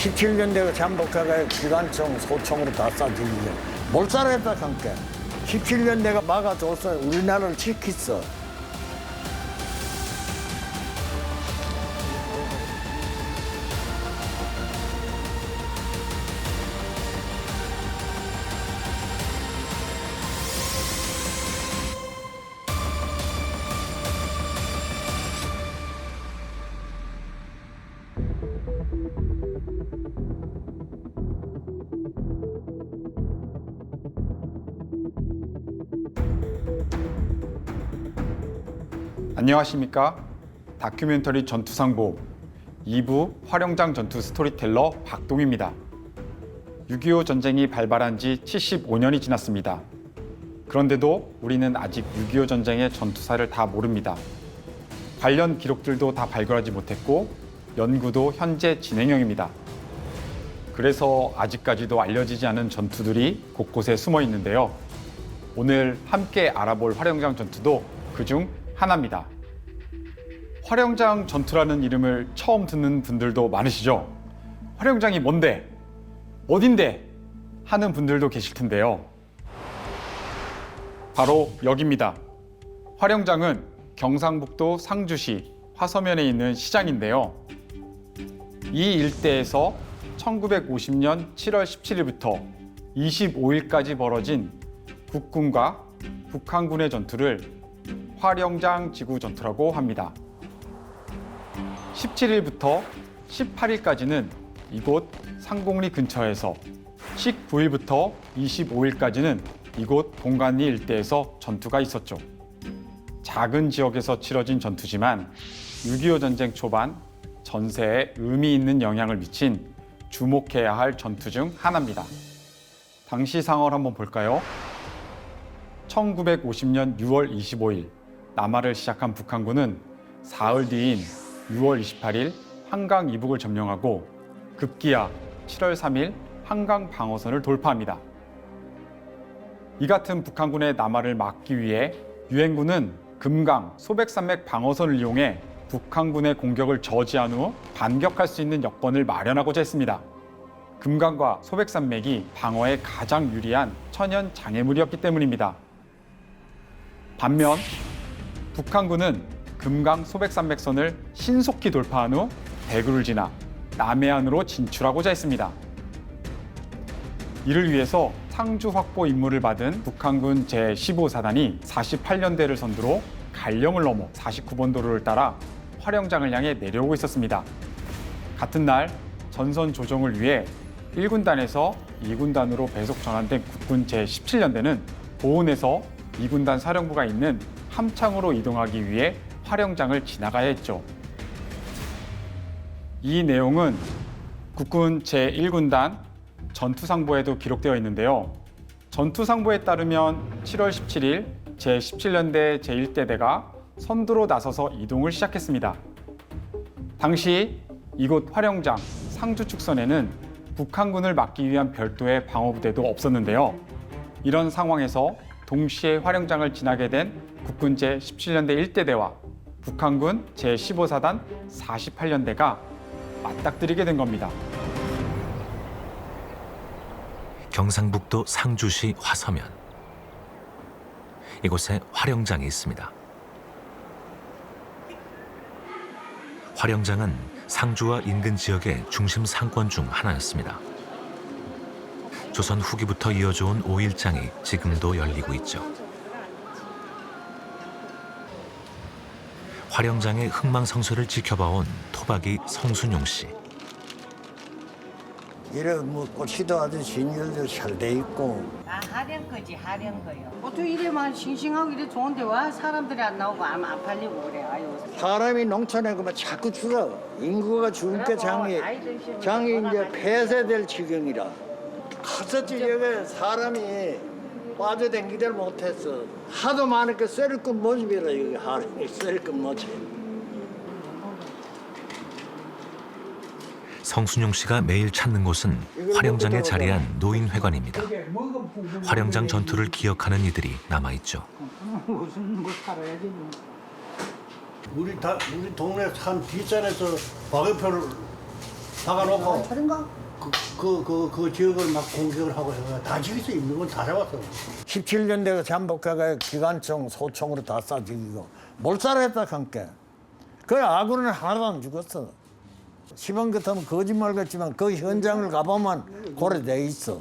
17년대가 잠복하가 기관총, 소총으로 다 쏴죽이죠. 몰살했다 함께. 17년대가 막아줘서 우리나라를 지켰어. 안녕하십니까? 다큐멘터리 전투상보 2부 활용장 전투 스토리텔러 박동입니다. 6.25 전쟁이 발발한 지 75년이 지났습니다. 그런데도 우리는 아직 6.25 전쟁의 전투사를 다 모릅니다. 관련 기록들도 다 발굴하지 못했고 연구도 현재 진행형입니다. 그래서 아직까지도 알려지지 않은 전투들이 곳곳에 숨어 있는데요. 오늘 함께 알아볼 활용장 전투도 그중 하나입니다. 활용장 전투라는 이름을 처음 듣는 분들도 많으시죠? 활용장이 뭔데? 어딘데? 하는 분들도 계실 텐데요. 바로 여기입니다. 활용장은 경상북도 상주시 화서면에 있는 시장인데요. 이 일대에서 1950년 7월 17일부터 25일까지 벌어진 국군과 북한군의 전투를 활용장 지구 전투라고 합니다. 17일부터 18일까지는 이곳 상곡리 근처에서 19일부터 25일까지는 이곳 동간리 일대에서 전투가 있었죠. 작은 지역에서 치러진 전투지만 6.25 전쟁 초반 전세에 의미 있는 영향을 미친 주목해야 할 전투 중 하나입니다. 당시 상황을 한번 볼까요? 1950년 6월 25일 남하를 시작한 북한군은 사흘 뒤인 6월 28일 한강 이북을 점령하고 급기야 7월 3일 한강 방어선을 돌파합니다. 이 같은 북한군의 남하를 막기 위해 유엔군은 금강 소백산맥 방어선을 이용해 북한군의 공격을 저지한 후 반격할 수 있는 여건을 마련하고자 했습니다. 금강과 소백산맥이 방어에 가장 유리한 천연 장애물이었기 때문입니다. 반면 북한군은 금강 소백산맥선을 신속히 돌파한 후 대구를 지나 남해안으로 진출하고자 했습니다. 이를 위해서 상주 확보 임무를 받은 북한군 제15사단이 48년대를 선두로 갈령을 넘어 49번 도로를 따라 활용장을 향해 내려오고 있었습니다. 같은 날 전선 조정을 위해 1군단에서 2군단으로 배속 전환된 국군 제17년대는 보은에서 2군단 사령부가 있는 함창으로 이동하기 위해 활용장을 지나가야 했죠. 이 내용은 국군 제1군단 전투상보에도 기록되어 있는데요. 전투상보에 따르면 7월 17일 제17년대 제1대대가 선두로 나서서 이동을 시작했습니다. 당시 이곳 활용장 상주 축선에는 북한군을 막기 위한 별도의 방어부대도 없었는데요. 이런 상황에서 동시에 활용장을 지나게 된 국군 제17년대 1대대와 북한군 제15사단 48년대가 맞닥뜨리게 된 겁니다. 경상북도 상주시 화서면. 이곳에 활용장이 있습니다. 활용장은 상주와 인근 지역의 중심 상권 중 하나였습니다. 조선 후기부터 이어져 온 5.1장이 지금도 열리고 있죠. 활용장의 흥망성쇠를 지켜봐온 토박이 성순용 씨. 이래 뭐 꽃이도 아주 진열도 잘 돼 있고. 하령 거지 하령 거요. 어떻게 이래만 싱싱하고 이래 좋은데 와 사람들이 안 나오고 안 팔리고 그래. 아유. 사람이 농촌에 그만 자꾸 줄어. 인구가 줄게 장이 이제 폐쇄될 지경이라. 갔었지 여기 사람이 빠져댕기질 못했어. 하도 많으니까 썰것 모집이라 여기 하루에 썰것 모집. 성순용 씨가 매일 찾는 곳은 활용장에 자리한 노인회관입니다. 활용장 전투를 기억하는 이들이 남아있죠. 무슨 뭐 살아야지. 우리 동네 산 뒷산에서 박연표를 박아놓고 그 지역을 막 공격을 하고 해서 다 죽일 수 있는 건 다 잡았어. 17년대가 잠복화가 기관총, 소총으로 다 쏴 죽이고 몰살했다 함께. 그 아군은 하나도 안 죽었어. 시방 같으면 거짓말 같지만 그 현장을 가보면 고려돼 있어.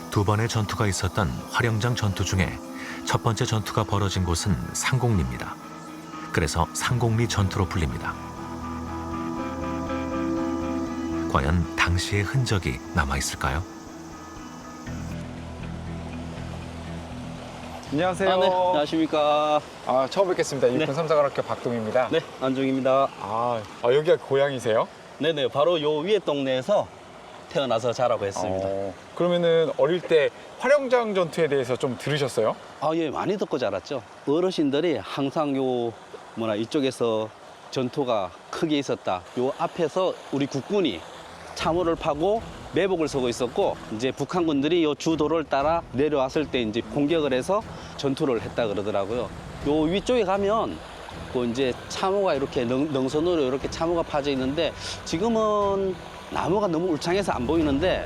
두 번의 전투가 있었던 화령장 전투 중에 첫 번째 전투가 벌어진 곳은 상곡리입니다. 그래서 상곡리 전투로 불립니다. 과연 당시의 흔적이 남아있을까요? 안녕하세요. 네, 안녕하십니까. 처음 뵙겠습니다. 네. 육군 삼사관학교 박동입니다. 네, 안중입니다. 여기가 고향이세요? 네네, 바로 요 위에 동네에서 태어나서 자라고 했습니다. 그러면은 어릴 때 화령장 전투에 대해서 좀 들으셨어요? 예, 많이 듣고 자랐죠. 어르신들이 항상 이쪽에서 전투가 크게 있었다. 요 앞에서 우리 국군이 참호를 파고 매복을 서고 있었고, 이제 북한군들이 요 주도를 따라 내려왔을 때 이제 공격을 해서 전투를 했다 그러더라고요. 요 위쪽에 가면 그 이제 참호가 이렇게 능선으로 이렇게 참호가 파져 있는데, 지금은 나무가 너무 울창해서 안 보이는데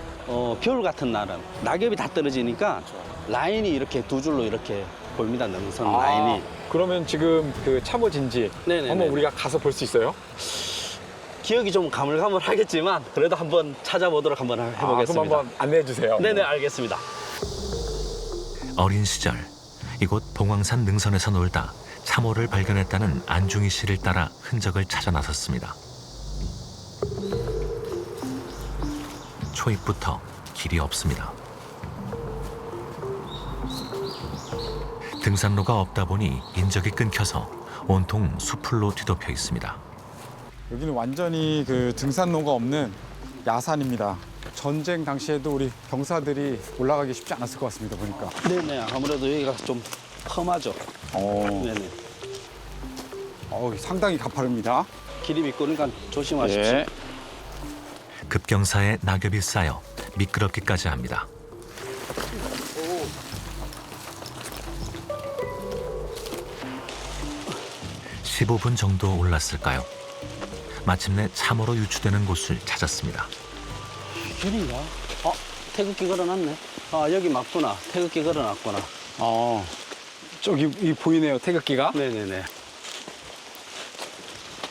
겨울 같은 날은 낙엽이 다 떨어지니까 라인이 이렇게 두 줄로 이렇게 보입니다. 능선 라인이. 그러면 지금 그 참호 진지 네네네. 한번 우리가 가서 볼 수 있어요? 기억이 좀 가물가물하겠지만 그래도 한번 찾아보도록 한번 해보겠습니다. 그럼 한번 안내해 주세요. 네네, 알겠습니다. 어린 시절 이곳 봉황산 능선에서 놀다 참호를 발견했다는 안중희 씨를 따라 흔적을 찾아 나섰습니다. 초입부터 길이 없습니다. 등산로가 없다 보니 인적이 끊겨서 온통 수풀로 뒤덮여 있습니다. 여기는 완전히 그 등산로가 없는 야산입니다. 전쟁 당시에도 우리 병사들이 올라가기 쉽지 않았을 것 같습니다. 보니까. 네네, 아무래도 여기가 좀 험하죠. 네네. 상당히 가파릅니다. 길이 미끄러니까 조심하십시오. 예. 급경사에 낙엽이 쌓여 미끄럽기까지 합니다. 오. 15분 정도 올랐을까요? 마침내 참호로 유추되는 곳을 찾았습니다. 길인가? 태극기 걸어놨네. 여기 맞구나. 태극기 걸어놨구나. 저기 보이네요. 태극기가. 네네네.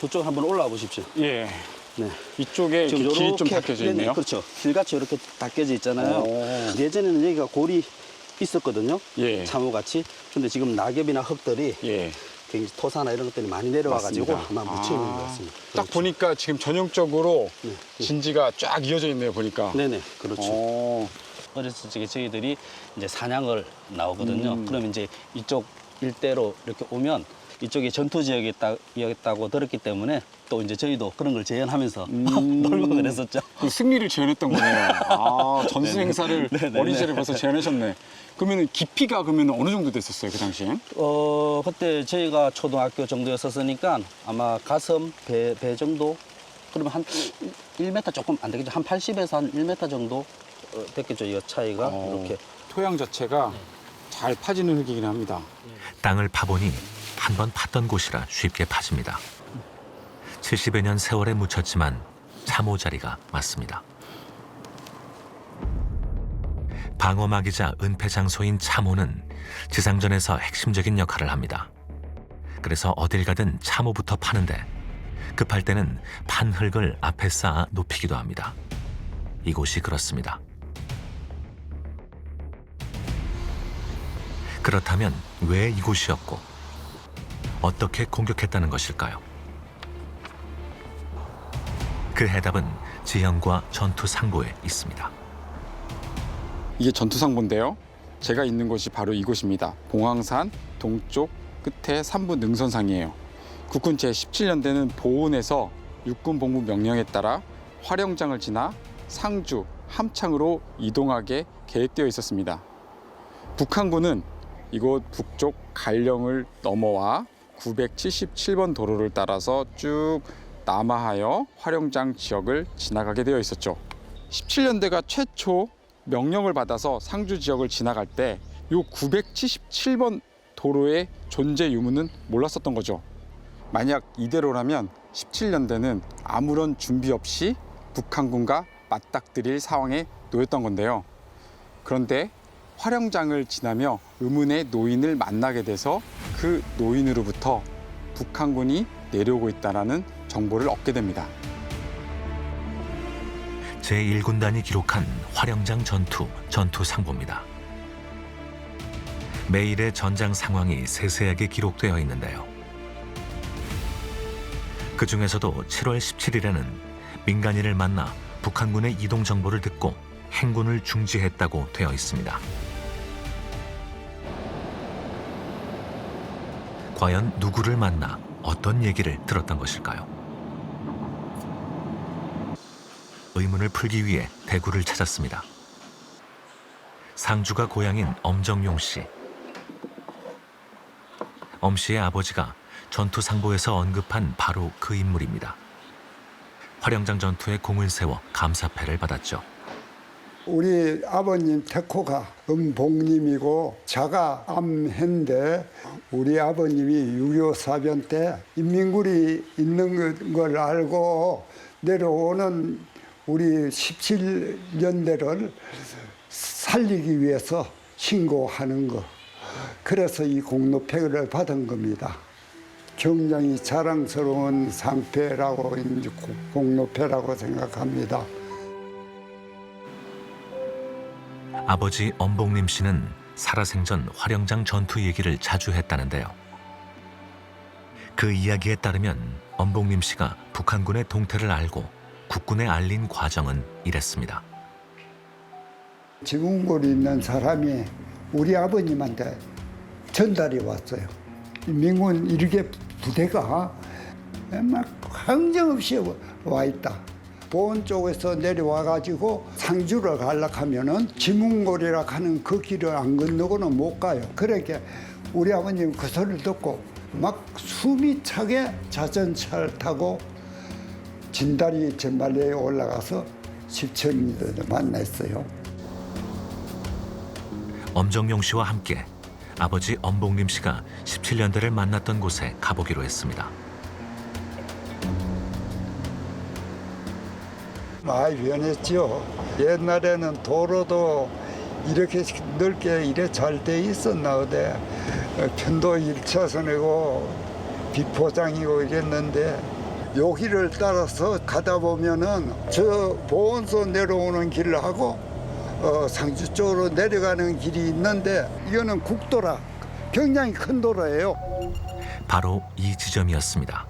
그쪽 한번 올라와 보십시오. 예. 네. 이쪽에 지금 길이 좀 요렇게- 닦여져 네네, 있네요. 그렇죠. 길같이 이렇게 닦여져 있잖아요. 예전에는 여기가 골이 있었거든요. 예. 참호같이. 근데 지금 낙엽이나 흙들이 예. 굉장히 토사나 이런 것들이 많이 내려와가지고 맞습니다. 아마 묻혀 있는 것 같습니다. 딱 보니까 지금 전형적으로 네. 진지가 쫙 이어져 있네요. 보니까. 네네, 그렇죠. 어렸을 적에 저희들이 이제 사냥을 나오거든요. 그럼 이제 이쪽 일대로 이렇게 오면 이쪽에 전투 지역이었다고 들었기 때문에 또 이제 저희도 그런 걸 재현하면서 놀고 그랬었죠. 그 승리를 재현했던 거네요. 전술 행사를 네네네. 어린 시절에 벌써 재현하셨네. 그러면 깊이가 그러면 어느 정도 됐었어요, 그 당시엔? 그때 저희가 초등학교 정도였었으니까 아마 가슴, 배 정도? 그러면 한 1m 조금 안 되겠죠. 한 80에서 한 1m 정도 됐겠죠, 이 차이가. 이렇게. 토양 자체가 잘 파지는 흙이긴 합니다. 땅을 파보니 한 번 팠던 곳이라 쉽게 파집니다. 70여 년 세월에 묻혔지만 참호 자리가 맞습니다. 방어막이자 은폐 장소인 참호는 지상전에서 핵심적인 역할을 합니다. 그래서 어딜 가든 참호부터 파는데 급할 때는 판 흙을 앞에 쌓아 높이기도 합니다. 이곳이 그렇습니다. 그렇다면 왜 이곳이었고 어떻게 공격했다는 것일까요? 그 해답은 지형과 전투 상보에 있습니다. 이게 전투상보인데요. 제가 있는 곳이 바로 이곳입니다. 봉황산 동쪽 끝에 산부 능선상이에요. 국군 제17년대는 보은에서 육군 복무 명령에 따라 화령장을 지나 상주, 함창으로 이동하게 계획되어 있었습니다. 북한군은 이곳 북쪽 갈령을 넘어와 977번 도로를 따라서 쭉 남하하여 화령장 지역을 지나가게 되어 있었죠. 17년대가 최초 명령을 받아서 상주 지역을 지나갈 때 이 977번 도로의 존재 유무는 몰랐었던 거죠. 만약 이대로라면 17년대는 아무런 준비 없이 북한군과 맞닥뜨릴 상황에 놓였던 건데요. 그런데 화령장을 지나며 의문의 노인을 만나게 돼서 그 노인으로부터 북한군이 내려오고 있다는 정보를 얻게 됩니다. 제1군단이 기록한 화령장 전투 상보입니다. 매일의 전장 상황이 세세하게 기록되어 있는데요. 그 중에서도 7월 17일에는 민간인을 만나 북한군의 이동 정보를 듣고 행군을 중지했다고 되어 있습니다. 과연 누구를 만나 어떤 얘기를 들었던 것일까요? 의문을 풀기 위해 대구를 찾았습니다. 상주가 고향인 엄정용 씨. 엄 씨의 아버지가 전투 상보에서 언급한 바로 그 인물입니다. 화령장 전투에 공을 세워 감사패를 받았죠. 우리 아버님 태코가 은복님이고 자가 암해인데 우리 아버님이 6.25 사변 때 인민군이 있는 걸 알고 내려오는 우리 17년대를 살리기 위해서 신고하는 거. 그래서 이 공로패를 받은 겁니다. 굉장히 자랑스러운 상패라고 공로패라고 생각합니다. 아버지 엄복림 씨는 살아생전 화령장 전투 얘기를 자주 했다는데요. 그 이야기에 따르면 엄복림 씨가 북한군의 동태를 알고 국군에 알린 과정은 이랬습니다. 지붕골이 있는 사람이 우리 아버님한테 전달이 왔어요. 민군 일개 부대가 막 항정없이 와 있다. 보은 쪽에서 내려와가지고 상주를 가려고 하면은 지문골이라 하는 그 길을 안 건너고는 못 가요. 그러니까 우리 아버님 그 소리를 듣고 막 숨이 차게 자전차를 타고 진다리 전말리에 올라가서 17년을 만났어요. 엄정용 씨와 함께 아버지 엄복림 씨가 17년대를 만났던 곳에 가보기로 했습니다. 많이 변했죠. 옛날에는 도로도 이렇게 넓게 이래 잘 돼 있었나 어데 편도 1차선이고 비포장이고 이랬는데 여기를 따라서 가다 보면은 저 보온소 내려오는 길을 하고 상주 쪽으로 내려가는 길이 있는데 이거는 국도라 굉장히 큰 도로예요. 바로 이 지점이었습니다.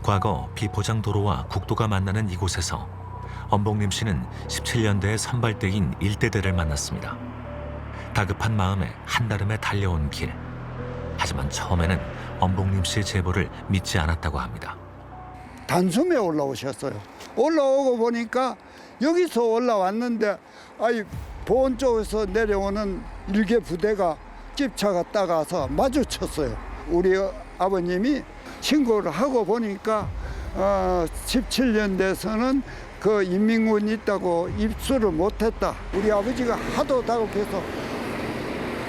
과거 비포장 도로와 국도가 만나는 이곳에서 엄복림 씨는 17년대의 선발대인 일대대를 만났습니다. 다급한 마음에 한달음에 달려온 길. 하지만 처음에는 엄복림 씨의 제보를 믿지 않았다고 합니다. 단숨에 올라오셨어요. 올라오고 보니까 여기서 올라왔는데 아이 보온 쪽에서 내려오는 일개 부대가 집차가 따가서 마주쳤어요. 우리 아버님이 신고를 하고 보니까 17년대에서는 그 인민군이 있다고 입수를 못했다. 우리 아버지가 하도 다급해서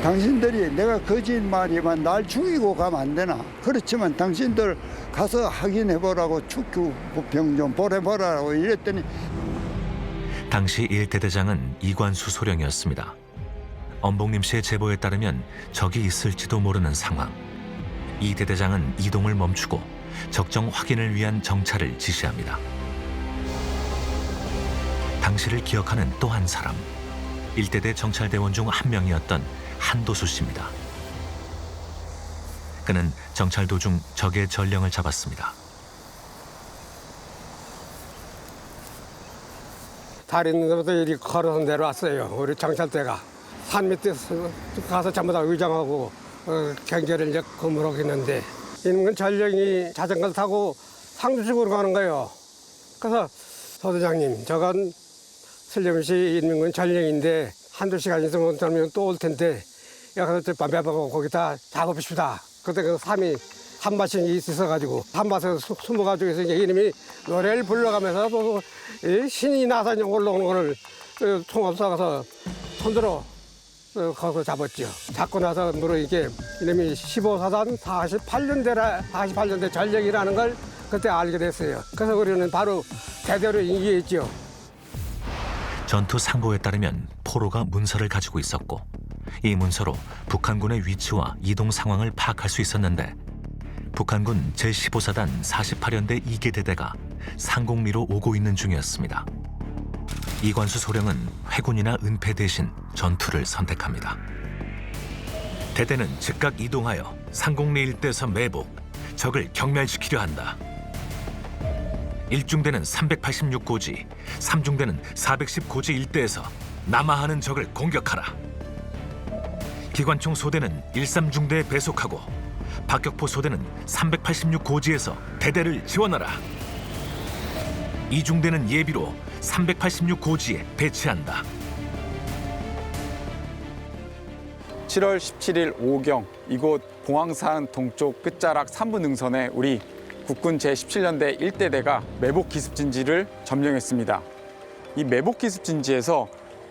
당신들이 내가 거짓말이면 날 죽이고 가면 안 되나. 그렇지만 당신들 가서 확인해보라고 축구병 좀 보내보라고 이랬더니 당시 일대대장은 이관수 소령이었습니다. 엄복림 씨의 제보에 따르면 적이 있을지도 모르는 상황. 이 대대장은 이동을 멈추고 적정 확인을 위한 정찰을 지시합니다. 당시를 기억하는 또 한 사람, 일대대 정찰대원 중 한 명이었던 한도수 씨입니다. 그는 정찰 도중 적의 전령을 잡았습니다. 다리 있는 데부터 이렇게 걸어서 내려왔어요. 우리 정찰대가 산 밑에 가서 전부 다 의장하고 경계를 이제 건물하고 있는데 인근 전령이 자전거를 타고 상주 쪽으로 가는 거예요. 그래서 소대장님, 저건 슬림시 인민군 전령인데 한두 시간 있으면 또 올 텐데 여기서 밤배하고 거기다 작업합시다. 그때 그 삼이 한밭이 있어가지고 한밭에 숨어가지고 이제 이놈이 노래를 불러가면서 또 신이 나서 올라오는 거를 총알 쏴가서 손들어 거기서 잡았죠. 잡고 나서 뭐로 이게 이름이 15사단 48년대 전력이라는 걸 그때 알게 됐어요. 그래서 우리는 바로 대대로 인계했죠. 전투 상보에 따르면 포로가 문서를 가지고 있었고 이 문서로 북한군의 위치와 이동 상황을 파악할 수 있었는데 북한군 제15사단 48연대 2개 대대가 상공리로 오고 있는 중이었습니다. 이관수 소령은 회군이나 은폐 대신 전투를 선택합니다. 대대는 즉각 이동하여 상공리 일대에서 매복, 적을 경멸시키려 한다. 1중대는 386고지, 3중대는 410고지 일대에서 남하하는 적을 공격하라. 기관총 소대는 13중대에 배속하고 박격포 소대는 386고지에서 대대를 지원하라. 2중대는 예비로 386고지에 배치한다. 7월 17일 오경 이곳 봉황산 동쪽 끝자락 3부 능선에 우리 국군 제17년대 1대대가 매복 기습진지를 점령했습니다. 이 매복 기습진지에서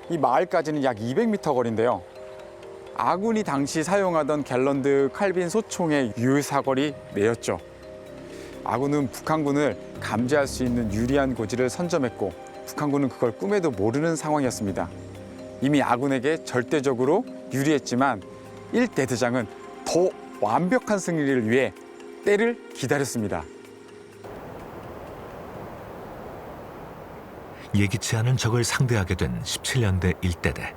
이 마을까지는 약 200m 거리인데요. 아군이 당시 사용하던 갤런드 칼빈 소총의 유사거리 내였죠. 아군은 북한군을 감지할 수 있는 유리한 고지를 선점했고 북한군은 그걸 꿈에도 모르는 상황이었습니다. 이미 아군에게 절대적으로 유리했지만 1대대장은 더 완벽한 승리를 위해 때를 기다렸습니다. 예기치 않은 적을 상대하게 된 17년대 1대대.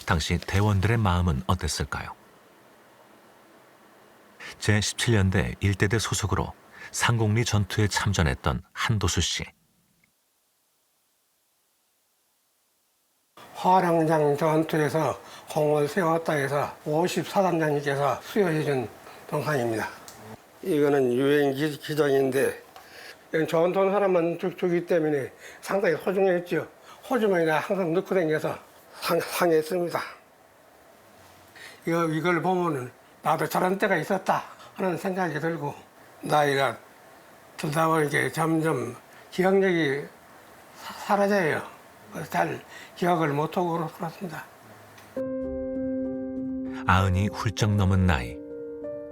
당시 대원들의 마음은 어땠을까요? 제17년대 1대대 소속으로 상공리 전투에 참전했던 한도수 씨. 화랑장 전투에서 공을 세웠다 해서 54단장님께서 수여해준 동상입니다. 이거는 유엔 기정인데 전투한 사람만 주기 때문에 상당히 소중했죠. 호주머니에 항상 넣고 다녀서 상했습니다. 이걸 보면은 나도 저런 때가 있었다 하는 생각이 들고 나이가 들다 보니까 점점 기억력이 사라져요. 잘 기억을 못하고 그렇습니다. 90이 훌쩍 넘은 나이.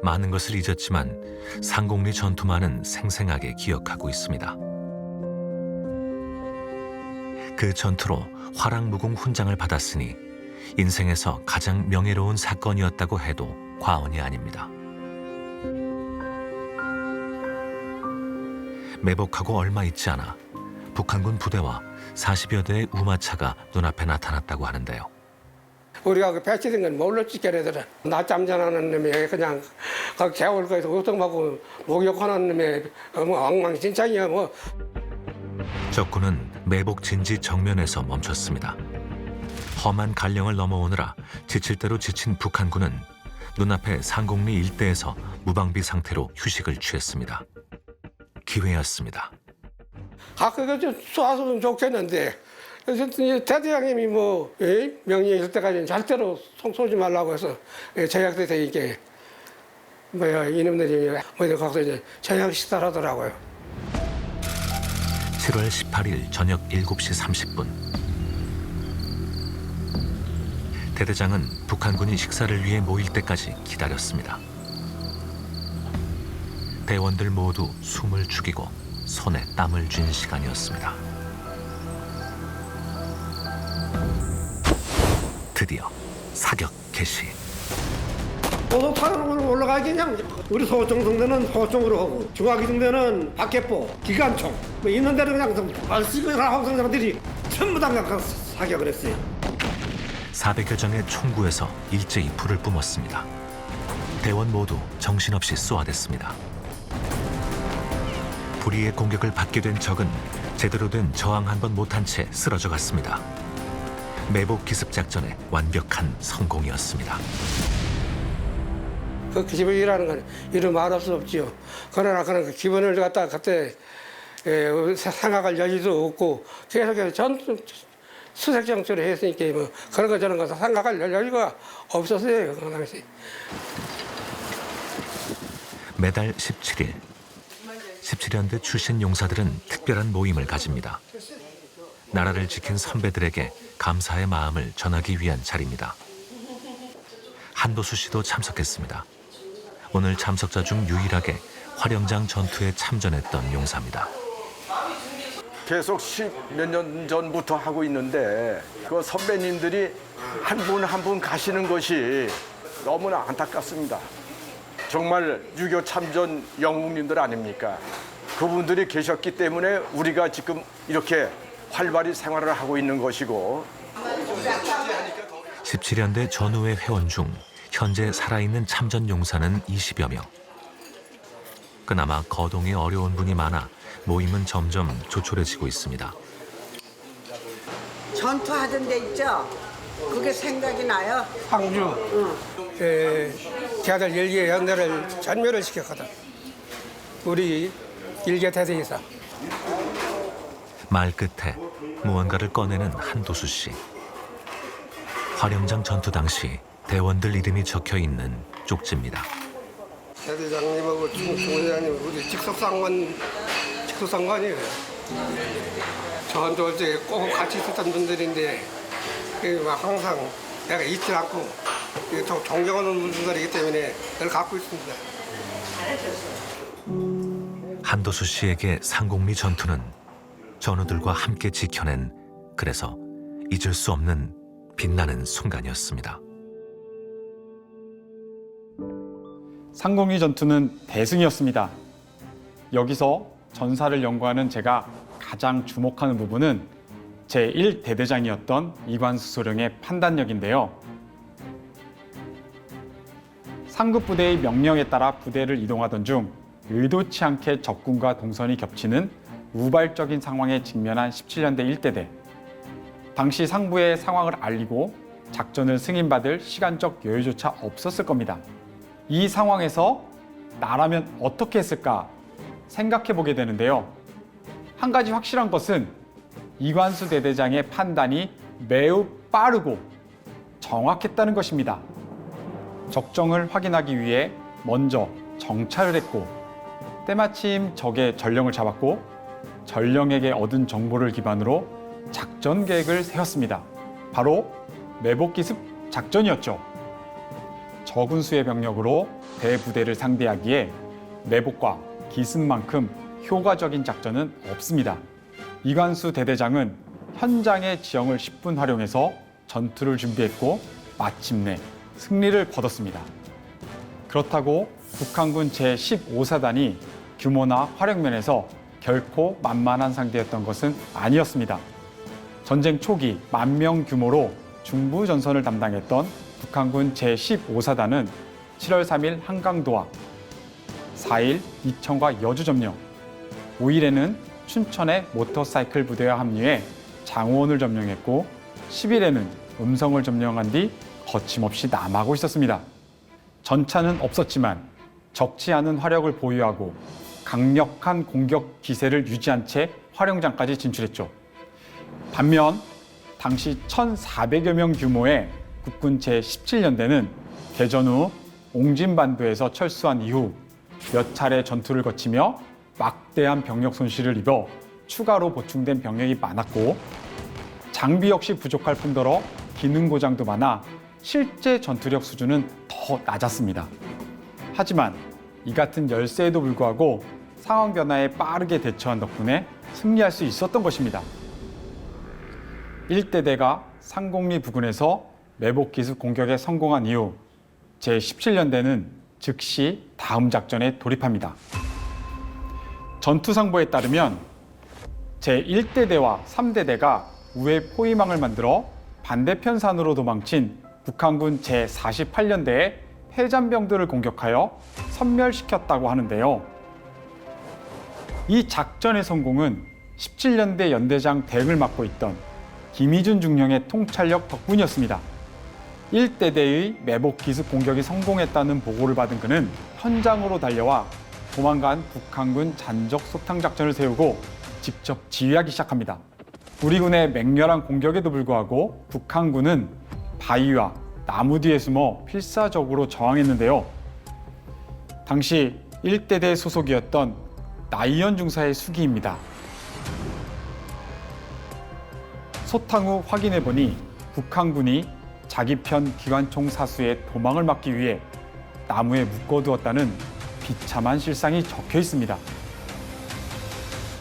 많은 것을 잊었지만 상공리 전투만은 생생하게 기억하고 있습니다. 그 전투로 화랑무궁 훈장을 받았으니 인생에서 가장 명예로운 사건이었다고 해도 과언이 아닙니다. 매복하고 얼마 있지 않아 북한군 부대와 40여 대의 우마차가 눈앞에 나타났다고 하는데요. 우리가 그 배치된 건 몰랐지, 걔네들은. 낮잠 자는 놈이 그냥 그 개울 거에서 우통하고 목욕하는 놈이 뭐 엉망진창이야 뭐. 적군은 매복 진지 정면에서 멈췄습니다. 험한 갈령을 넘어오느라 지칠 대로 지친 북한군은 눈앞의 상공리 일대에서 무방비 상태로 휴식을 취했습니다. 기회였습니다. 그거 좀 쏴주면 좋겠는데 대대장님이 뭐 명령이 있을 때까지는 절대로 송 쏘지 말라고 해서 제약대 되니까 이놈들이 거기서 이제 저녁 식사를 하더라고요. 7월 18일 저녁 7시 30분. 대대장은 북한군이 식사를 위해 모일 때까지 기다렸습니다. 대원들 모두 숨을 죽이고 손에 땀을 쥔 시간이었습니다. 드디어 사격 개시. 고속탄으로 올라가기 그냥 우리 소총 등대는 소총으로 하고 중화기 등대는 박격포, 기관총 뭐 있는 대로 그냥 말씀을 하고 사람들이 전부 다 그냥 사격을 했어요. 400여 정의 총구에서 일제히 불을 뿜었습니다. 대원 모두 정신없이 쏘아댔습니다. 불의의 공격을 받게 된 적은 제대로 된 저항 한 번 못한 채 쓰러져 갔습니다. 매복 기습 작전의 완벽한 성공이었습니다. 그 기본이라는 건 이루 말할 수 없지요. 그러나 그런 그 기본을 갖다가 그때 생각할 여지도 없고 계속해서 전투 수색 정치를 했으니까 뭐 그런 거 저런 거 생각할 여지가 없었어요. 그 당시. 매달 17일 17연대 출신 용사들은 특별한 모임을 가집니다. 나라를 지킨 선배들에게 감사의 마음을 전하기 위한 자리입니다. 한도수 씨도 참석했습니다. 오늘 참석자 중 유일하게 화령장 전투에 참전했던 용사입니다. 계속 10몇 년 전부터 하고 있는데 그 선배님들이 한 분 한 분 가시는 것이 너무나 안타깝습니다. 정말 6.25 참전 영웅님들 아닙니까? 그분들이 계셨기 때문에 우리가 지금 이렇게 활발히 생활을 하고 있는 것이고 17년대 전후의 회원 중 현재 살아있는 참전 용사는 20여 명. 그나마 거동이 어려운 분이 많아 모임은 점점 조촐해지고 있습니다. 전투하던 데 있죠? 그게 생각이 나요. 상주. 걔들 일개 연대를 전멸을 시켰거든. 우리 일개 대대에서. 말 끝에 무언가를 꺼내는 한도수 씨. 화령장 전투 당시 대원들 이름이 적혀 있는 쪽지입니다. 대대장님하고 중대장님 우리 직속상관이에요. 전투할 때 꼭 같이 있었던 분들인데 항상 내가 잊지 않고 존경하는 분들이기 때문에 늘 갖고 있습니다. 한도수 씨에게 상곡리 전투는 전우들과 함께 지켜낸, 그래서 잊을 수 없는 빛나는 순간이었습니다. 상곡리 전투는 대승이었습니다. 여기서 전사를 연구하는 제가 가장 주목하는 부분은 제1대대장이었던 이관수 소령의 판단력인데요. 상급부대의 명령에 따라 부대를 이동하던 중 의도치 않게 적군과 동선이 겹치는 우발적인 상황에 직면한 17년대 1대대. 당시 상부의 상황을 알리고 작전을 승인받을 시간적 여유조차 없었을 겁니다. 이 상황에서 나라면 어떻게 했을까 생각해 보게 되는데요. 한 가지 확실한 것은 이관수 대대장의 판단이 매우 빠르고 정확했다는 것입니다. 적정을 확인하기 위해 먼저 정찰을 했고, 때마침 적의 전령을 잡았고, 전령에게 얻은 정보를 기반으로 작전 계획을 세웠습니다. 바로 매복기습 작전이었죠. 적은 수의 병력으로 대부대를 상대하기에 매복과 기습만큼 효과적인 작전은 없습니다. 이관수 대대장은 현장의 지형을 10분 활용해서 전투를 준비했고 마침내 승리를 거뒀습니다. 그렇다고 북한군 제15사단이 규모나 활용면에서 결코 만만한 상대였던 것은 아니었습니다. 전쟁 초기 10,000명 규모로 중부 전선을 담당했던 북한군 제15사단은 7월 3일 한강도와 4일 이천과 여주 점령, 5일에는 춘천의 모터사이클 부대와 합류해 장호원을 점령했고 10일에는 음성을 점령한 뒤 거침없이 남하고 있었습니다. 전차는 없었지만 적지 않은 화력을 보유하고 강력한 공격 기세를 유지한 채 화령장까지 진출했죠. 반면 당시 1,400여 명 규모의 국군 제17연대는 개전 후 옹진반도에서 철수한 이후 몇 차례 전투를 거치며 막대한 병력 손실을 입어 추가로 보충된 병력이 많았고, 장비 역시 부족할 뿐더러 기능 고장도 많아 실제 전투력 수준은 더 낮았습니다. 하지만 이 같은 열세에도 불구하고 상황 변화에 빠르게 대처한 덕분에 승리할 수 있었던 것입니다. 1대대가 상곡리 부근에서 매복기습 공격에 성공한 이후 제17연대는 즉시 다음 작전에 돌입합니다. 전투상보에 따르면 제1대대와 3대대가 우회 포위망을 만들어 반대편 산으로 도망친 북한군 제48연대의 해잔병들을 공격하여 섬멸시켰다고 하는데요. 이 작전의 성공은 17년대 연대장 대응을 맡고 있던 김희준 중령의 통찰력 덕분이었습니다. 1대대의 매복 기습 공격이 성공했다는 보고를 받은 그는 현장으로 달려와 도망간 북한군 잔적 소탕 작전을 세우고 직접 지휘하기 시작합니다. 우리 군의 맹렬한 공격에도 불구하고 북한군은 바위와 나무 뒤에 숨어 필사적으로 저항했는데요. 당시 1대대 소속이었던 나이연 중사의 수기입니다. 소탕 후 확인해 보니 북한군이 자기 편 기관총 사수의 도망을 막기 위해 나무에 묶어두었다는 비참한 실상이 적혀 있습니다.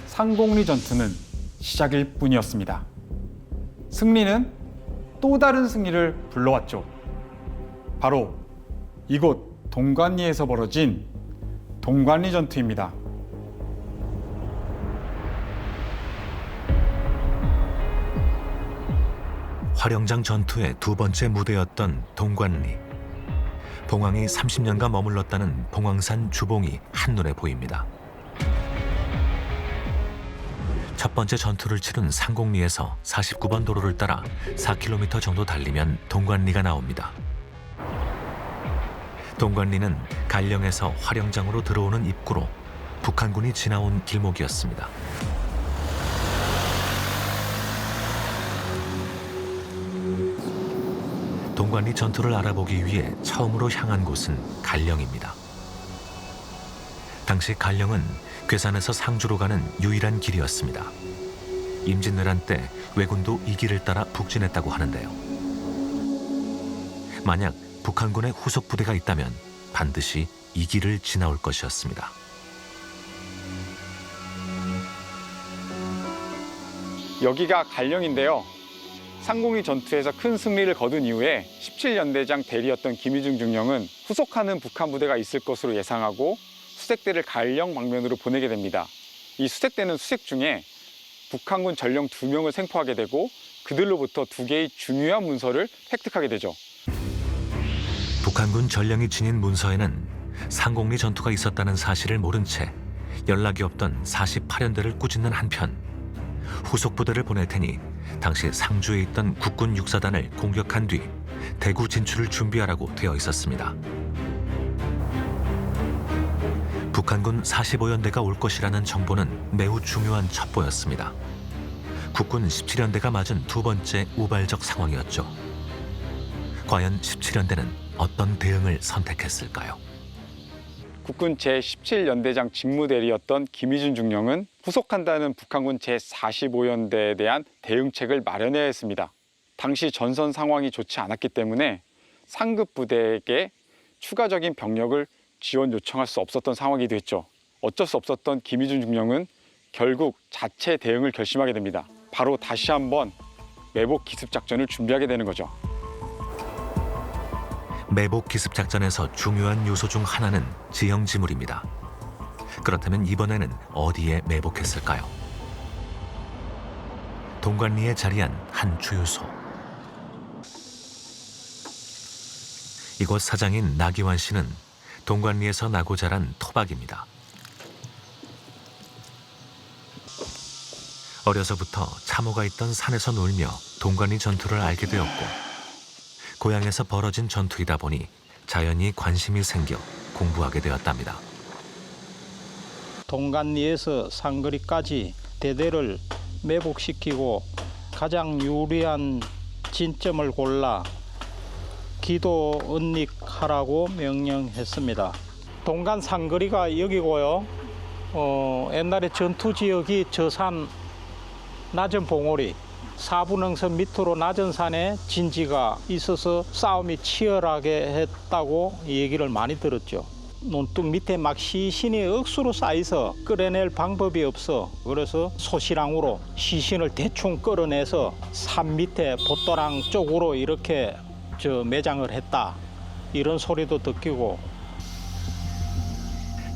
상곡리 전투는 시작일 뿐이었습니다. 승리는 또 다른 승리를 불러왔죠. 바로 이곳 동관리에서 벌어진 동관리 전투입니다. 화령장 전투의 두 번째 무대였던 동관리. 봉황이 30년간 머물렀다는 봉황산 주봉이 한눈에 보입니다. 첫 번째 전투를 치른 상곡리에서 49번 도로를 따라 4km 정도 달리면 동관리가 나옵니다. 동관리는 갈령에서 화령장으로 들어오는 입구로 북한군이 지나온 길목이었습니다. 동관리 전투를 알아보기 위해 처음으로 향한 곳은 갈령입니다. 당시 갈령은 괴산에서 상주로 가는 유일한 길이었습니다. 임진왜란 때 왜군도 이 길을 따라 북진했다고 하는데요. 만약 북한군의 후속 부대가 있다면 반드시 이 길을 지나올 것이었습니다. 여기가 갈령인데요. 상곡리 전투에서 큰 승리를 거둔 이후에 17연대장 대리였던 김희중 중령은 후속하는 북한 부대가 있을 것으로 예상하고 수색대를 갈령 방면으로 보내게 됩니다. 이 수색대는 수색 중에 북한군 전령 2명을 생포하게 되고 그들로부터 2개의 중요한 문서를 획득하게 되죠. 북한군 전령이 지닌 문서에는 상곡리 전투가 있었다는 사실을 모른 채 연락이 없던 48연대를 꾸짖는 한편 후속 부대를 보낼 테니 당시 상주에 있던 국군 육사단을 공격한 뒤 대구 진출을 준비하라고 되어 있었습니다. 북한군 45연대가 올 것이라는 정보는 매우 중요한 첩보였습니다. 국군 17연대가 맞은 두 번째 우발적 상황이었죠. 과연 17연대는 어떤 대응을 선택했을까요? 국군 제17연대장 직무대리였던 김희준 중령은 후속한다는 북한군 제45연대에 대한 대응책을 마련해야 했습니다. 당시 전선 상황이 좋지 않았기 때문에 상급 부대에게 추가적인 병력을 지원 요청할 수 없었던 상황이 됐죠. 어쩔 수 없었던 김희준 중령은 결국 자체 대응을 결심하게 됩니다. 바로 다시 한번 매복 기습 작전을 준비하게 되는 거죠. 매복 기습 작전에서 중요한 요소 중 하나는 지형지물입니다. 그렇다면 이번에는 어디에 매복했을까요? 동관리에 자리한 한 주유소. 이곳 사장인 나기환 씨는 동관리에서 나고 자란 토박입니다. 어려서부터 참호가 있던 산에서 놀며 동관리 전투를 알게 되었고 고향에서 벌어진 전투이다 보니 자연히 관심이 생겨 공부하게 되었답니다. 동관리에서 상거리까지 대대를 매복시키고 가장 유리한 진점을 골라 기도 은닉하라고 명령했습니다. 동간 상거리가 여기고요. 옛날에 전투 지역이 저산 낮은 봉오리, 사분응선 밑으로 낮은 산에 진지가 있어서 싸움이 치열하게 했다고 얘기를 많이 들었죠. 논둑 밑에 막 시신이 억수로 쌓여서 끌어낼 방법이 없어. 그래서 소시랑으로 시신을 대충 끌어내서 산 밑에 보도랑 쪽으로 이렇게 매장을 했다. 이런 소리도 듣기고.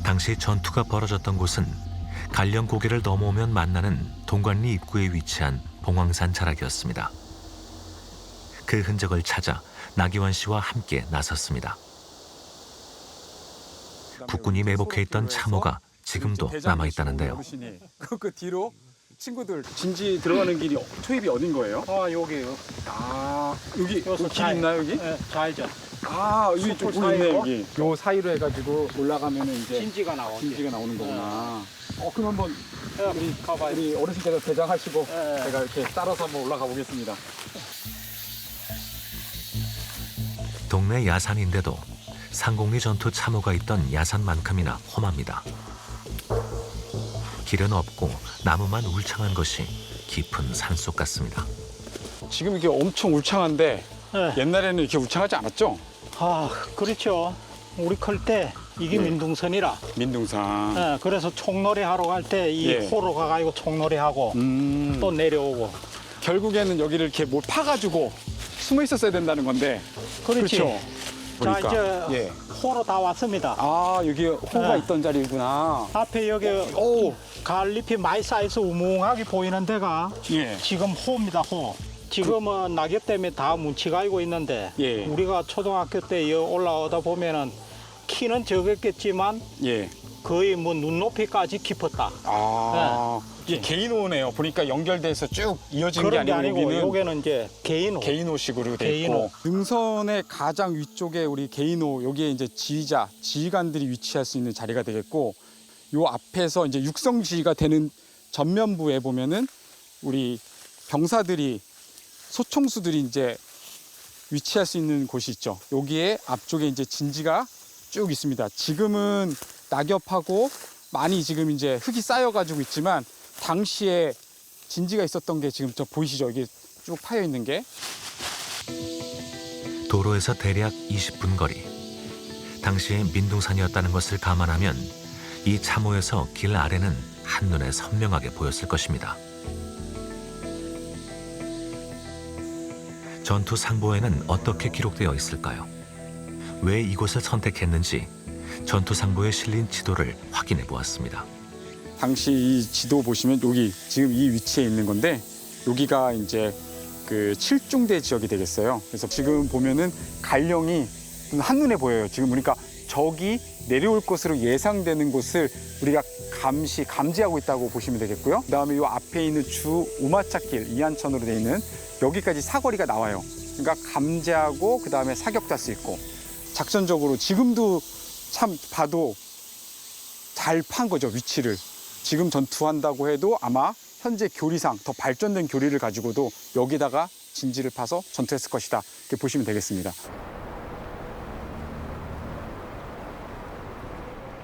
당시 전투가 벌어졌던 곳은 갈령 고개를 넘어오면 만나는 동관리 입구에 위치한 봉황산 자락이었습니다. 그 흔적을 찾아 나기환 씨와 함께 나섰습니다. 국군이 매복해 있던 참호가 지금도 남아있다는데요. 그 뒤로 친구들 진지 들어가는 길이 초입이 어딘 거예요? 여기요. 여기 길 있나요 여기? 네, 좌회전. 여기 좀 있네 여기. 요 사이로 해가지고 올라가면은 이제 진지가 나오죠. 진지가 나오는 거구나. 그럼 한번 가봐요. 우리 어르신께서 대장하시고 네. 제가 이렇게 따라서 한번 올라가 보겠습니다. 동네 야산인데도 상곡리 전투 참호가 있던 야산만큼이나 험합니다. 길은 없고 나무만 울창한 것이 깊은 산속 같습니다. 지금 이게 엄청 울창한데 네. 옛날에는 이렇게 울창하지 않았죠? 아, 그렇죠. 우리 클 때 이게 민둥선이라. 민둥산. 예, 그래서 총놀이 하러 갈 때 이 예. 호로 가가지고 총놀이 하고 또 내려오고. 결국에는 여기를 이렇게 뭘 파가지고 숨어 있었어야 된다는 건데. 그렇지. 그렇죠. 자, 보니까. 이제 예. 호로 다 왔습니다. 아, 여기 호가 네. 있던 자리구나. 앞에 여기 가을잎이 많이 쌓여서 우뭉하게 보이는 데가 예. 지금 호입니다, 호. 지금은 낙엽 때문에 다 뭉치가고 있는데 예. 우리가 초등학교 때 올라오다 보면은 키는 적었겠지만 예. 거의 뭐 눈높이까지 깊었다. 아, 이게 개인호네요. 보니까 연결돼서 쭉 이어진 게 그런 게 아니고 아니고 여기는 여기는 이제 개인호. 개인호식으로 돼 개인호. 있고 능선의 가장 위쪽에 우리 개인호 여기에 이제 지휘관들이 위치할 수 있는 자리가 되겠고 요 앞에서 이제 육성 지휘가 되는 전면부에 보면은 우리 병사들이 소총수들이 이제 위치할 수 있는 곳이 있죠. 여기에 앞쪽에 이제 진지가 쭉 있습니다. 지금은 낙엽하고 많이 지금 이제 흙이 쌓여가지고 있지만 당시에 진지가 있었던 게 지금 저 보이시죠? 이게 쭉 파여 있는 게. 도로에서 대략 20분 거리. 당시에 민둥산이었다는 것을 감안하면 이 참호에서 길 아래는 한눈에 선명하게 보였을 것입니다. 전투 상보에는 어떻게 기록되어 있을까요? 왜 이곳을 선택했는지 전투 상보에 실린 지도를 확인해 보았습니다. 당시 이 지도 보시면 여기 지금 이 위치에 있는 건데 여기가 이제 그 7중대 지역이 되겠어요. 그래서 지금 보면은 갈령이 한눈에 보여요. 지금 보니까 저기 내려올 것으로 예상되는 곳을 우리가 감지하고 있다고 보시면 되겠고요. 그다음에 이 앞에 있는 주 우마차길 이한천으로 돼 있는 여기까지 사거리가 나와요. 그러니까 감지하고 그다음에 사격할 수 있고 작전적으로 지금도 참 봐도 잘 판 거죠, 위치를. 지금 전투한다고 해도 아마 현재 교리상 더 발전된 교리를 가지고도 여기다가 진지를 파서 전투했을 것이다. 이렇게 보시면 되겠습니다.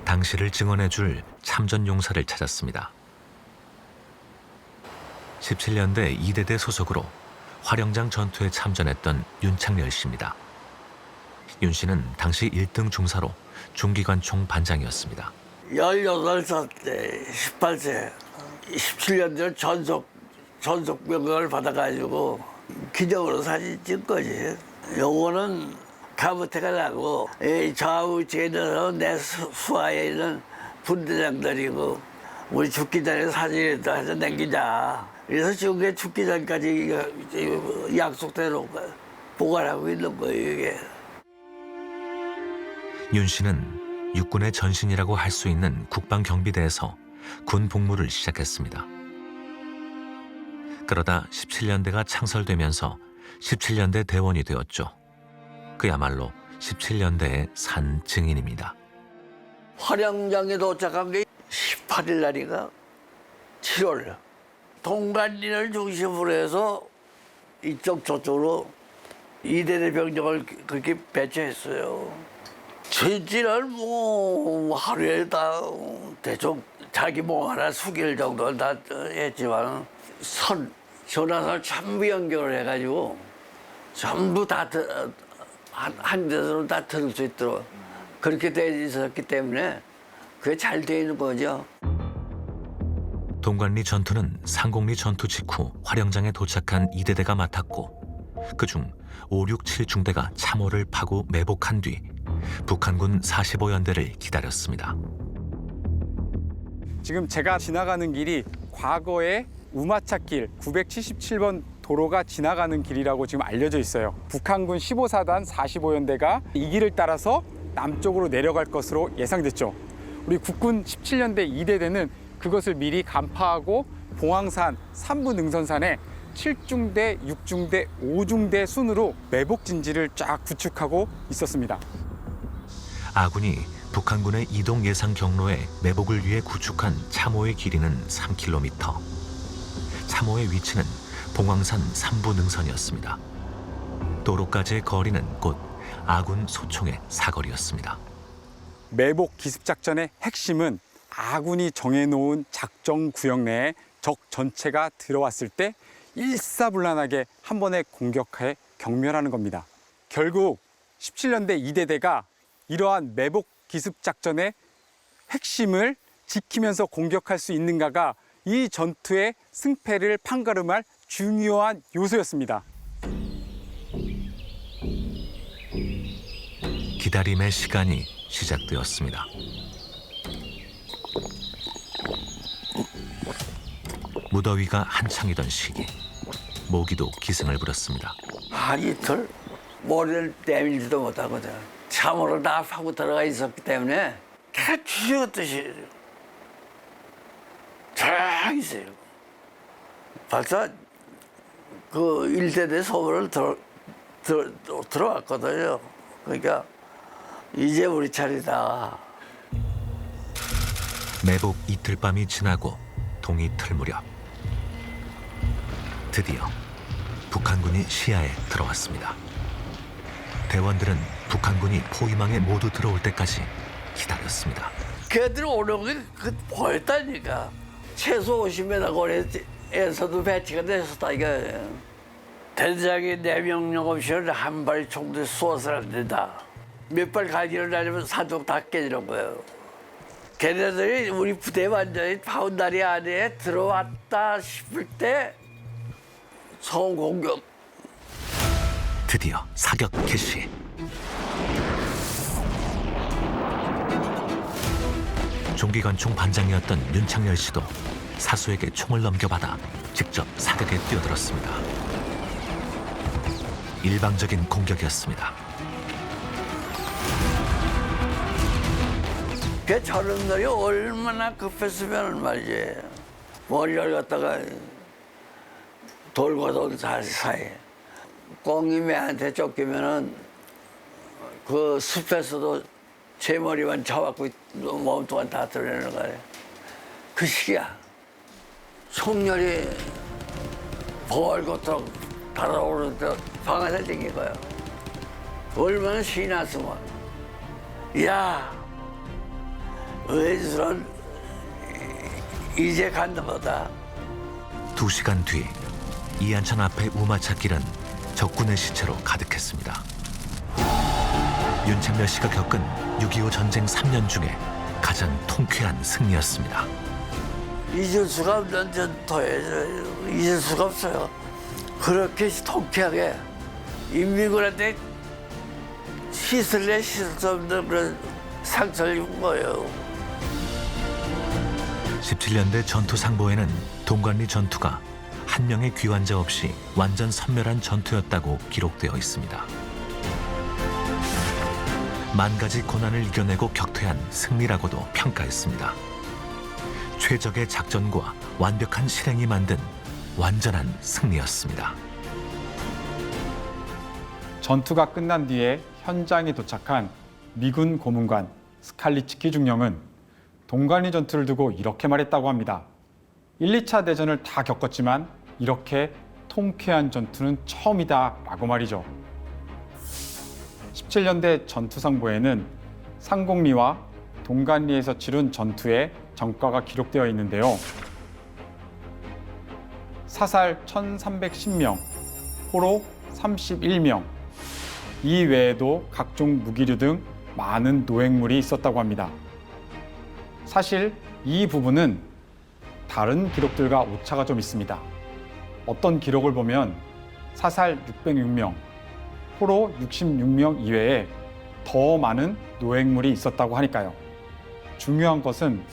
당시를 증언해줄 참전 용사를 찾았습니다. 17년대 2대대 소속으로 화령장 전투에 참전했던 윤창렬 씨입니다. 윤 씨는 당시 1등 중사로 중기관총 반장이었습니다. 18살 때, 18세, 17년도 전속 병을 받아가지고 기적으로 사진 찍은 거지. 요거는 가부태가 나고 좌우측에 있는 내 수하에 있는 분대장들이고 우리 죽기 전에 사진을 해서 남기자. 그래서 지금 죽기 전까지 약속대로 보관하고 있는 거예요, 이게. 윤 씨는 육군의 전신이라고 할 수 있는 국방경비대에서 군 복무를 시작했습니다. 그러다 17년대가 창설되면서 17년대 대원이 되었죠. 그야말로 17년대의 산 증인입니다. 화령장에 도착한 게 18일 날인가 7월. 동간리를 중심으로 해서 이쪽 저쪽으로 2대대 병력을 그렇게 배치했어요. 진지를 뭐 하루에 다 대충 자기 몸 하나 숙일 정도는 다 했지만 전화선 전부 연결을 해가지고 전부 다 한 데서는 다 들을 수 있도록 그렇게 돼 있었기 때문에 그게 잘 돼 있는 거죠. 동관리 전투는 상공리 전투 직후 화령장에 도착한 2대대가 맡았고 그중 5, 6, 7중대가 참호를 파고 매복한 뒤 북한군 45연대를 기다렸습니다. 지금 제가 지나가는 길이 과거에 우마차길 977번 도로가 지나가는 길이라고 지금 알려져 있어요. 북한군 15사단 45연대가 이 길을 따라서 남쪽으로 내려갈 것으로 예상됐죠. 우리 국군 17년대 2대대는 그것을 미리 간파하고 봉황산 3부 능선산에 7중대, 6중대, 5중대 순으로 매복 진지를 쫙 구축하고 있었습니다. 아군이 북한군의 이동 예상 경로에 매복을 위해 구축한 참호의 길이는 3km. 참호의 위치는 봉황산 3부 능선이었습니다. 도로까지의 거리는 곧 아군 소총의 사거리였습니다. 매복 기습작전의 핵심은 아군이 정해놓은 작전 구역 내에 적 전체가 들어왔을 때 일사불란하게 한 번에 공격해 경멸하는 겁니다. 결국 17년대 이대대가 이러한 매복 기습 작전의 핵심을 지키면서 공격할 수 있는가가 이 전투의 승패를 판가름할 중요한 요소였습니다. 기다림의 시간이 시작되었습니다. 무더위가 한창이던 시기, 모기도 기승을 부렸습니다. 한 이틀 머리를 내밀지도 못하거든. 참으로 다 파고 들어가 있었기 때문에 다 죽었듯이 쫙 있어요. 벌써 그 일대대 소문을 들어왔거든요. 그러니까 이제 우리 차례다. 매복 이틀 밤이 지나고 동이 틀 무렵 드디어 북한군이 시야에 들어왔습니다. 대원들은 북한군이 포위망에 모두 들어올 때까지 기다렸습니다. 걔들 오는 게 보였다니까. 최소 50m 거리에서도 배치가 됐었다 이거. 대장이 내 명령 없이는 한 발 총도 쏘아서는 안 된다. 몇 발 가기를 날리면 사족 다 깨지는 거예요. 걔네들이 우리 부대 완전히 바운다리 안에 들어왔다 싶을 때 처음 공격. 드디어 사격 개시. 종기관총 반장이었던 윤창열 씨도 사수에게 총을 넘겨받아 직접 사격에 뛰어들었습니다. 일방적인 공격이었습니다. 그 저놈들이 얼마나 급했으면 말이지. 머리를 갖다가 돌고 돈 사이에 꽁이 매한테 쫓기면은 그 숲에서도 제 머리만 잡았고 몸통만 다 드러내는 거야. 그 시기야. 총열이 벌겋도록 달아오르는데 방아쇠 땡긴 거야. 얼마나 신이 났으면. 야, 의술은 이제 간다 보다. 2시간 뒤 이안천 앞의 우마차길은 적군의 시체로 가득했습니다. 윤창열 씨가 겪은 6.25 전쟁 3년 중에 가장 통쾌한 승리였습니다. 잊을 수가 없는 전투예요. 잊을 수가 없어요. 그렇게 통쾌하게 인민군한테 씻을래 씻을 수 없는 그런 상처를 입은 거예요. 17년대 전투 상보에는 동관리 전투가 한 명의 귀환자 없이 완전 선멸한 전투였다고 기록되어 있습니다. 만 가지 고난을 이겨내고 격퇴한 승리라고도 평가했습니다. 최적의 작전과 완벽한 실행이 만든 완전한 승리였습니다. 전투가 끝난 뒤에 현장에 도착한 미군 고문관 스칼리츠키 중령은 동관리 전투를 두고 이렇게 말했다고 합니다. 1, 2차 대전을 다 겪었지만 이렇게 통쾌한 전투는 처음이다라고 말이죠. 17년대 전투상보에는 상곡리와 동관리에서 치룬 전투의 전과가 기록되어 있는데요. 사살 1,310명, 포로 31명, 이 외에도 각종 무기류 등 많은 노획물이 있었다고 합니다. 사실 이 부분은 다른 기록들과 오차가 좀 있습니다. 어떤 기록을 보면 사살 606명, 포로 66명 이외에 더 많은 노획물이 있었다고 하니까요. 중요한 것은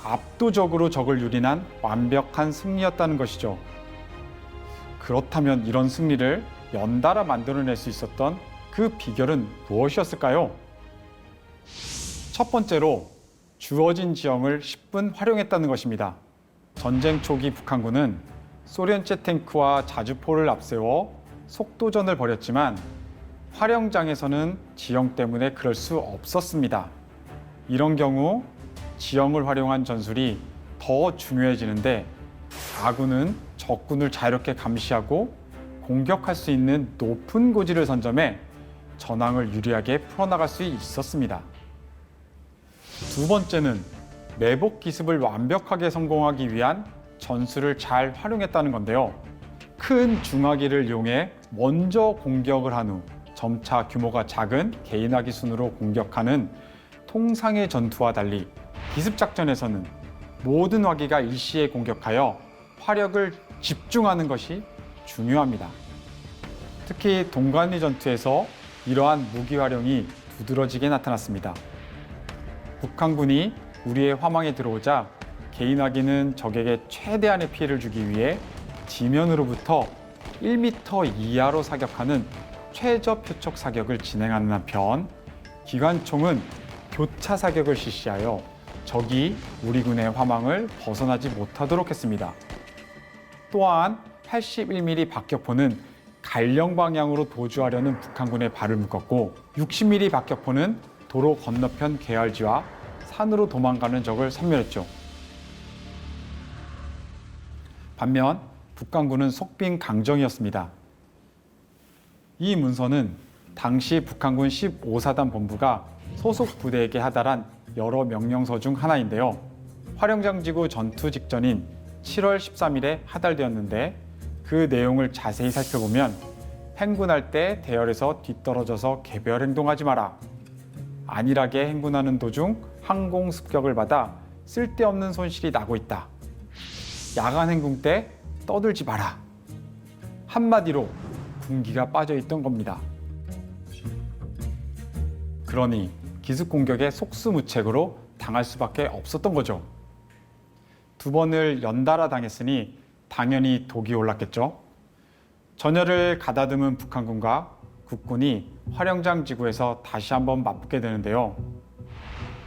압도적으로 적을 유린한 완벽한 승리였다는 것이죠. 그렇다면 이런 승리를 연달아 만들어낼 수 있었던 그 비결은 무엇이었을까요? 첫 번째로 주어진 지형을 10분 활용했다는 것입니다. 전쟁 초기 북한군은 소련제 탱크와 자주포를 앞세워 속도전을 벌였지만 활용장에서는 지형 때문에 그럴 수 없었습니다. 이런 경우 지형을 활용한 전술이 더 중요해지는데 아군은 적군을 자유롭게 감시하고 공격할 수 있는 높은 고지를 선점해 전황을 유리하게 풀어나갈 수 있었습니다. 두 번째는 매복 기습을 완벽하게 성공하기 위한 전술을 잘 활용했다는 건데요. 큰 중화기를 이용해 먼저 공격을 한 후 점차 규모가 작은 개인화기 순으로 공격하는 통상의 전투와 달리 기습작전에서는 모든 화기가 일시에 공격하여 화력을 집중하는 것이 중요합니다. 특히 동관리 전투에서 이러한 무기 활용이 두드러지게 나타났습니다. 북한군이 우리의 화망에 들어오자 개인화기는 적에게 최대한의 피해를 주기 위해 지면으로부터 1m 이하로 사격하는 최저 표적 사격을 진행하는 한편 기관총은 교차 사격을 실시하여 적이 우리 군의 화망을 벗어나지 못하도록 했습니다. 또한 81mm 박격포는 갈령 방향으로 도주하려는 북한군의 발을 묶었고 60mm 박격포는 도로 건너편 계열지와 산으로 도망가는 적을 섬멸했죠. 반면 북한군은 속빈 강정이었습니다. 이 문서는 당시 북한군 15사단 본부가 소속 부대에게 하달한 여러 명령서 중 하나인데요. 화령장지구 전투 직전인 7월 13일에 하달되었는데 그 내용을 자세히 살펴보면 행군할 때 대열에서 뒤떨어져서 개별 행동하지 마라. 안일하게 행군하는 도중 항공 습격을 받아 쓸데없는 손실이 나고 있다. 야간 행군 때 떠들지 마라. 한마디로 군기가 빠져 있던 겁니다. 그러니 기습 공격에 속수무책으로 당할 수밖에 없었던 거죠. 2번을 연달아 당했으니 당연히 독이 올랐겠죠. 전열을 가다듬은 북한군과 국군이 화령장 지구에서 다시 한번 맞붙게 되는데요.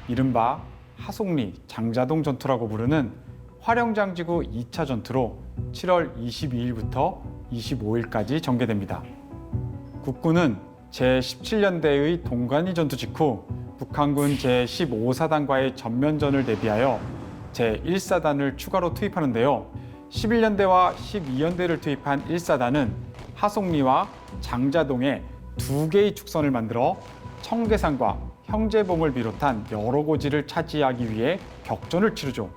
이른바 하송리 장자동 전투라고 부르는 화령장 지구 2차 전투로 7월 22일부터 25일까지 전개됩니다. 국군은 제17년대의 동관리 전투 직후 북한군 제15사단과의 전면전을 대비하여 제1사단을 추가로 투입하는데요. 11년대와 12년대를 투입한 1사단은 하송리와 장자동에 2개의 축선을 만들어 청계산과 형제봉을 비롯한 여러 고지를 차지하기 위해 격전을 치르죠.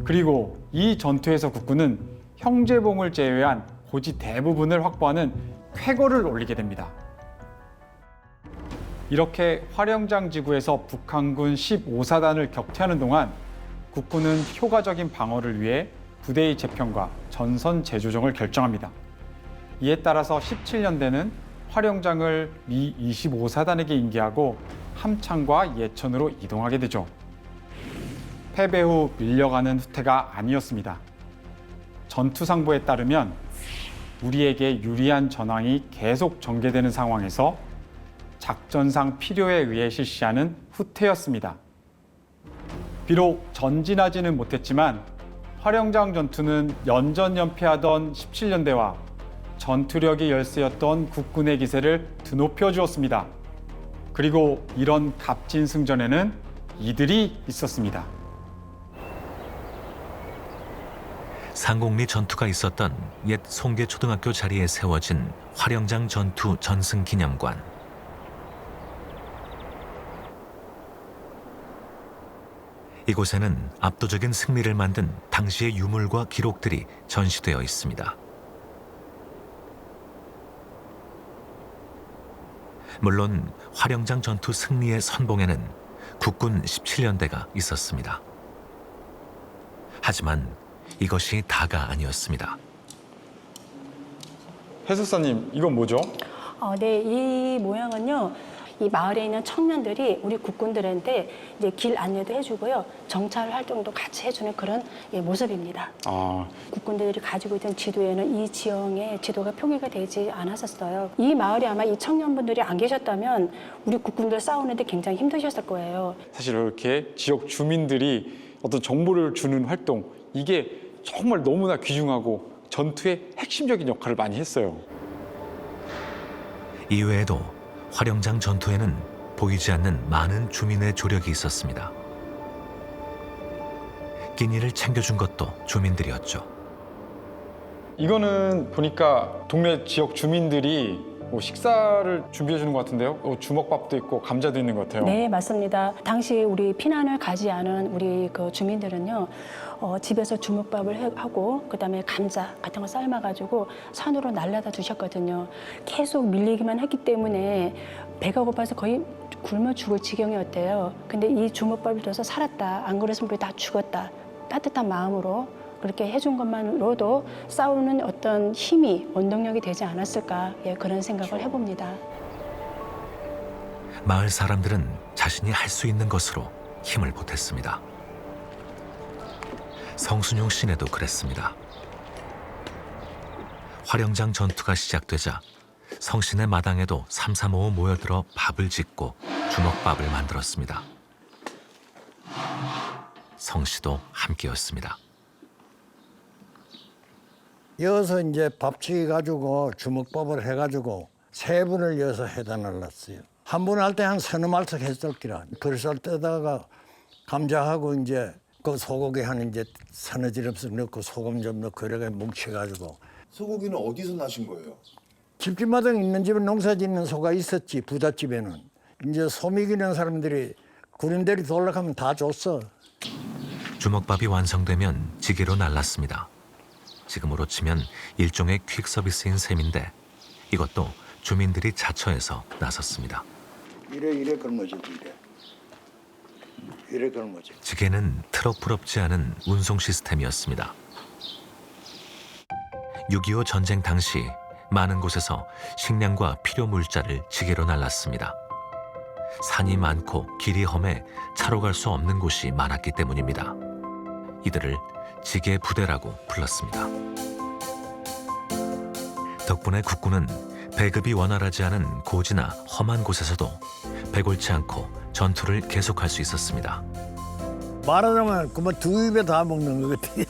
그리고 이 전투에서 국군은 형제봉을 제외한 고지 대부분을 확보하는 쾌거를 올리게 됩니다. 이렇게 화령장 지구에서 북한군 15사단을 격퇴하는 동안 국군은 효과적인 방어를 위해 부대의 재편과 전선 재조정을 결정합니다. 이에 따라서 17년대는 화령장을 미 25사단에게 인계하고 함창과 예천으로 이동하게 되죠. 패배 후 밀려가는 후퇴가 아니었습니다. 전투상보에 따르면 우리에게 유리한 전황이 계속 전개되는 상황에서 작전상 필요에 의해 실시하는 후퇴였습니다. 비록 전진하지는 못했지만 화령장 전투는 연전연패하던 17년대와 전투력이 열세였던 국군의 기세를 드높여 주었습니다. 그리고 이런 값진 승전에는 이들이 있었습니다. 상곡리 전투가 있었던 옛 송계초등학교 자리에 세워진 화령장 전투 전승기념관. 이곳에는 압도적인 승리를 만든 당시의 유물과 기록들이 전시되어 있습니다. 물론 화령장 전투 승리의 선봉에는 국군 17년대가 있었습니다. 하지만 이것이 다가 아니었습니다. 해수사님, 이건 뭐죠? 네, 이 모양은요. 이 마을에 있는 청년들이 우리 국군들한테 이제 길 안내도 해주고요. 정찰 활동도 같이 해주는 그런 모습입니다. 국군들이 가지고 있던 지도에는 이 지형의 지도가 표기가 되지 않았었어요. 이 마을에 아마 이 청년분들이 안 계셨다면 우리 국군들 싸우는데 굉장히 힘드셨을 거예요. 사실 이렇게 지역 주민들이 어떤 정보를 주는 활동, 이게 정말 너무나 귀중하고 전투의 핵심적인 역할을 많이 했어요. 이외에도 화령장 전투에는 보이지 않는 많은 주민의 조력이 있었습니다. 끼니를 챙겨준 것도 주민들이었죠. 이거는 보니까 동네 지역 주민들이 뭐 식사를 준비해 주는 것 같은데요. 주먹밥도 있고 감자도 있는 것 같아요. 네, 맞습니다. 당시 우리 피난을 가지 않은 우리 그 주민들은요, 집에서 주먹밥을 하고 그다음에 감자 같은 거 삶아가지고 산으로 날라다 주셨거든요. 계속 밀리기만 했기 때문에 배가 고파서 거의 굶어 죽을 지경이었대요. 근데 이 주먹밥을 줘서 살았다. 안 그랬으면 우리 다 죽었다. 따뜻한 마음으로 그렇게 해준 것만으로도 싸우는 어떤 힘이, 원동력이 되지 않았을까, 예, 그런 생각을 해봅니다. 마을 사람들은 자신이 할 수 있는 것으로 힘을 보탰습니다. 성순용 시내도 그랬습니다. 화령장 전투가 시작되자 성시내 마당에도 삼삼오오 모여들어 밥을 짓고 주먹밥을 만들었습니다. 성씨도 함께였습니다. 여기서 이제 밥치기 가지고 주먹밥을 해가지고 3분을 여기서 해다 날랐어요. 한 분 할 때 한 서너 말씩 했을 기라. 버릇을 떼다가 감자하고 이제 그 소고기 한 이제 서너 지름씩 넣고 소금 좀 넣고 이렇게 뭉쳐가지고. 소고기는 어디서 나신 거예요? 집집마다 있는 집은 농사 짓는 소가 있었지, 부잣집에는. 이제 소 먹이는 사람들이 군인들이 돌아가면 다 줬어. 주먹밥이 완성되면 지게로 날랐습니다. 지금으로 치면 일종의 퀵 서비스인 셈인데 이것도 주민들이 자처해서 나섰습니다. 이래 걸머지 이래 걸머지. 지게는 트럭 부럽지 않은 운송 시스템이었습니다. 6.25 전쟁 당시 많은 곳에서 식량과 필요 물자를 지게로 날랐습니다. 산이 많고 길이 험해 차로 갈 수 없는 곳이 많았기 때문입니다. 이들을 지게 부대라고 불렀습니다. 덕분에 국군은 배급이 원활하지 않은 고지나 험한 곳에서도 배골치 않고 전투를 계속할 수 있었습니다. 말하자면 그만 두 입에 다 먹는 것 같아요.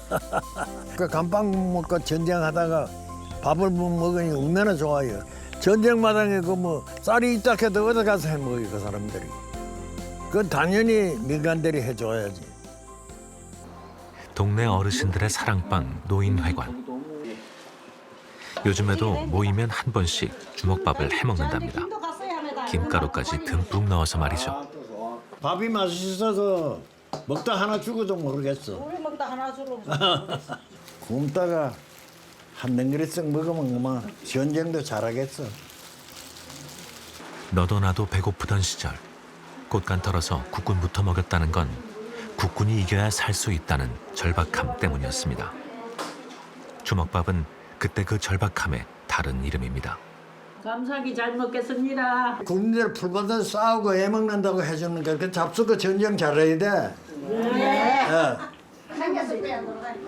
그 감빵 먹고 전쟁하다가 밥을 먹으니 얼마나 좋아요. 전쟁 마당에 그 뭐 쌀이 있다 해도 어디 가서 해 먹어요, 그 사람들이. 그건 당연히 민간들이 해줘야지. 동네 어르신들의 사랑방 노인회관. 요즘에도 모이면 한 번씩 주먹밥을 해먹는답니다. 김가루까지 듬뿍 넣어서 말이죠. 밥이 맛있어서 먹다 하나 죽어도 모르겠어. 우리 먹다 하나 주로. 굶다가 한 덩그리씩 먹으면 그만 전쟁도 잘하겠어. 너도 나도 배고프던 시절 곳간 털어서 국군부터 먹였다는 건 국군이 이겨야 살 수 있다는 절박함 때문이었습니다. 주먹밥은 그때 그 절박함의 다른 이름입니다. 감사하게 잘 먹겠습니다. 군인들 풀받아 싸우고 애먹는다고 해주는 게 그 잡수고 전쟁 잘해야 돼. 네.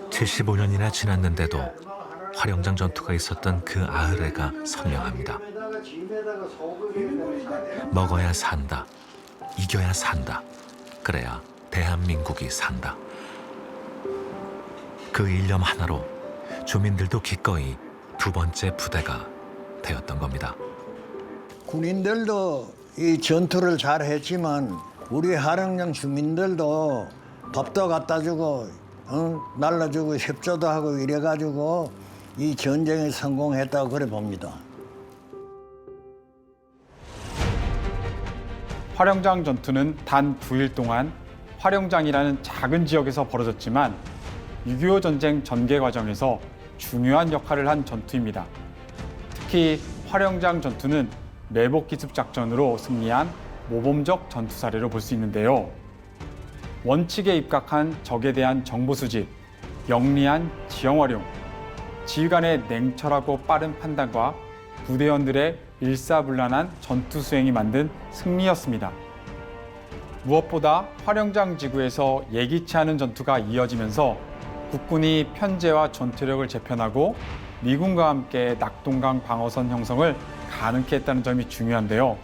75년이나 지났는데도 화령장 전투가 있었던 그 아흐레가 선명합니다. 먹어야 산다. 이겨야 산다. 그래야 대한민국이 산다. 그 일념 하나로 주민들도 기꺼이 두 번째 부대가 되었던 겁니다. 군인들도 이 전투를 잘 했지만 우리 화령장 주민들도 밥도 갖다 주고 날라주고 협조도 하고 이래가지고 이 전쟁에 성공했다고 그래 봅니다. 화령장 전투는 단 9일 동안 화령장이라는 작은 지역에서 벌어졌지만 6.25 전쟁 전개 과정에서 중요한 역할을 한 전투입니다. 특히 화령장 전투는 매복기습 작전으로 승리한 모범적 전투 사례로 볼 수 있는데요. 원칙에 입각한 적에 대한 정보 수집, 영리한 지형 활용, 지휘관의 냉철하고 빠른 판단과 부대원들의 일사불란한 전투 수행이 만든 승리였습니다. 무엇보다 화령장 지구에서 예기치 않은 전투가 이어지면서 국군이 편제와 전투력을 재편하고 미군과 함께 낙동강 방어선 형성을 가능케 했다는 점이 중요한데요.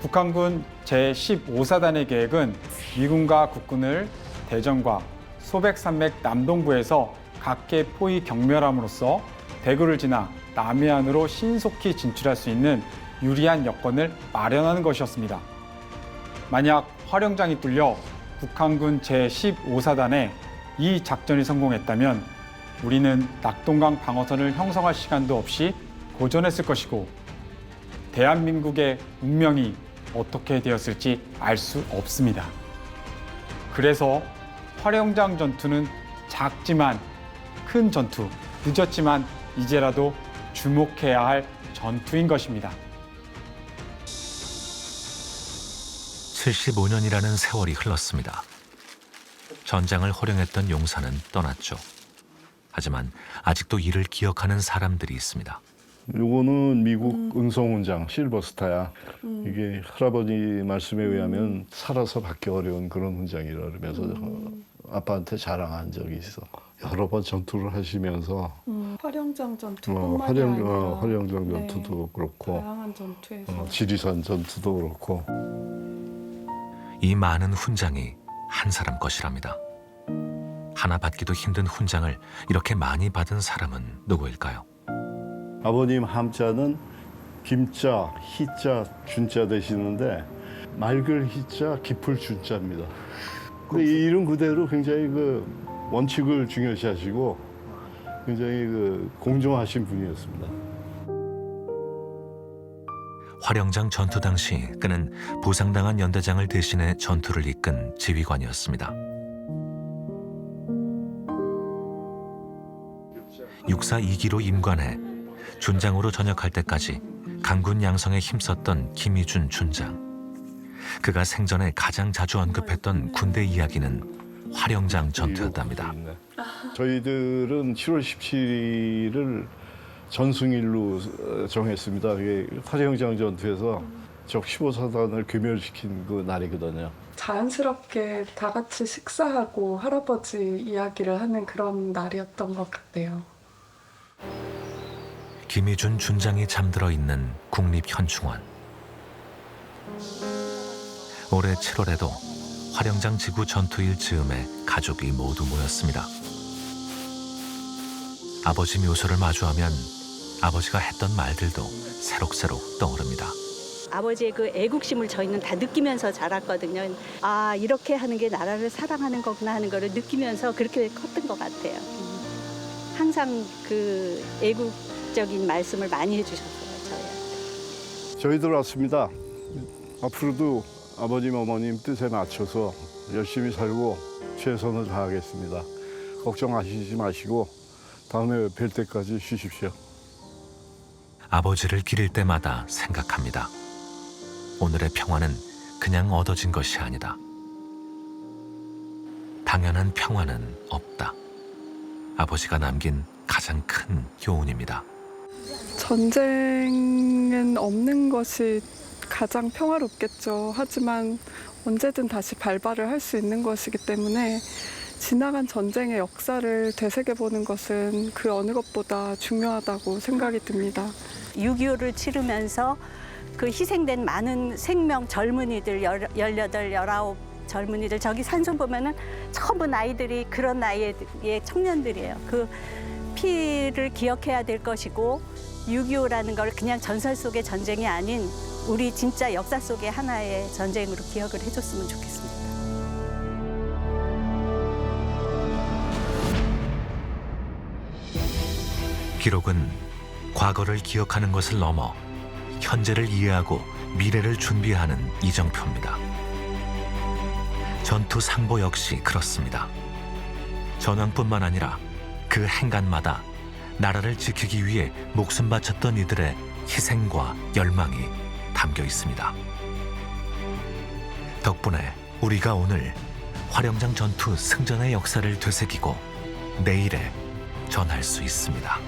북한군 제15사단의 계획은 미군과 국군을 대전과 소백산맥 남동부에서 각계 포위 경멸함으로써 대구를 지나 남해안으로 신속히 진출할 수 있는 유리한 여건을 마련하는 것이었습니다. 만약 화령장이 뚫려 북한군 제15사단에 이 작전이 성공했다면 우리는 낙동강 방어선을 형성할 시간도 없이 고전했을 것이고 대한민국의 운명이 어떻게 되었을지 알 수 없습니다. 그래서 화령장 전투는 작지만 큰 전투, 늦었지만 이제라도 주목해야 할 전투인 것입니다. 75년이라는 세월이 흘렀습니다. 전장을 호령했던 용사는 떠났죠. 하지만 아직도 이를 기억하는 사람들이 있습니다. 요거는 미국 응성훈장 실버스타야. 이게 할아버지 말씀에 의하면 살아서 받기 어려운 그런 훈장이라 그러면서 아빠한테 자랑한 적이 있어. 여러 번 전투를 하시면서 화령장 전투뿐만이 아니라 화령장 전투도 그렇고 다양한 전투에서 지리산 전투도 그렇고 이 많은 훈장이 한 사람 것이랍니다. 하나 받기도 힘든 훈장을 이렇게 많이 받은 사람은 누구일까요? 아버님 함자는 김자, 희자, 준자 되시는데 맑을 희자, 깊을 준자입니다. 근데 이 이름 그대로 굉장히 그 원칙을 중요시하시고 굉장히 그 공정하신 분이었습니다. 화령장 전투 당시 그는 부상당한 연대장을 대신해 전투를 이끈 지휘관이었습니다. 육사 2기로 임관해 준장으로 전역할 때까지 강군 양성에 힘썼던 김희준 준장. 그가 생전에 가장 자주 언급했던 군대 이야기는 화령장 전투였답니다. 저희들은 7월 17일을 전승일로 정했습니다. 이게 화령장 전투에서 적 15사단을 괴멸시킨 그 날이거든요. 자연스럽게 다 같이 식사하고 할아버지 이야기를 하는 그런 날이었던 것 같아요. 김희준 준장이 잠들어 있는 국립현충원. 올해 7월에도 화령장 지구 전투일 즈음에 가족이 모두 모였습니다. 아버지 묘소를 마주하면 아버지가 했던 말들도 새록새록 떠오릅니다. 아버지의 그 애국심을 저희는 다 느끼면서 자랐거든요. 아, 이렇게 하는 게 나라를 사랑하는 거구나 하는 거를 느끼면서 그렇게 컸던 것 같아요. 항상 그 애국적인 말씀을 많이 해주셨어요, 저희한테. 저희들 왔습니다. 앞으로도 아버님, 어머님 뜻에 맞춰서 열심히 살고 최선을 다하겠습니다. 걱정하시지 마시고 다음에 뵐 때까지 쉬십시오. 아버지를 기릴 때마다 생각합니다. 오늘의 평화는 그냥 얻어진 것이 아니다. 당연한 평화는 없다. 아버지가 남긴 가장 큰 교훈입니다. 전쟁은 없는 것이 가장 평화롭겠죠. 하지만 언제든 다시 발발을 할 수 있는 것이기 때문에 지나간 전쟁의 역사를 되새겨보는 것은 그 어느 것보다 중요하다고 생각이 듭니다. 6.25를 치르면서 그 희생된 많은 생명 젊은이들 18, 19 젊은이들 저기 산소 보면은 전부 나이들이 그런 나이의 청년들이에요. 그 피를 기억해야 될 것이고 6.25라는 걸 그냥 전설 속의 전쟁이 아닌 우리 진짜 역사 속의 하나의 전쟁으로 기억을 해줬으면 좋겠습니다. 기록은 과거를 기억하는 것을 넘어 현재를 이해하고 미래를 준비하는 이정표입니다. 전투 상보 역시 그렇습니다. 전황뿐만 아니라 그 행간마다 나라를 지키기 위해 목숨 바쳤던 이들의 희생과 열망이 담겨 있습니다. 덕분에 우리가 오늘 화령장 전투 승전의 역사를 되새기고 내일에 전할 수 있습니다.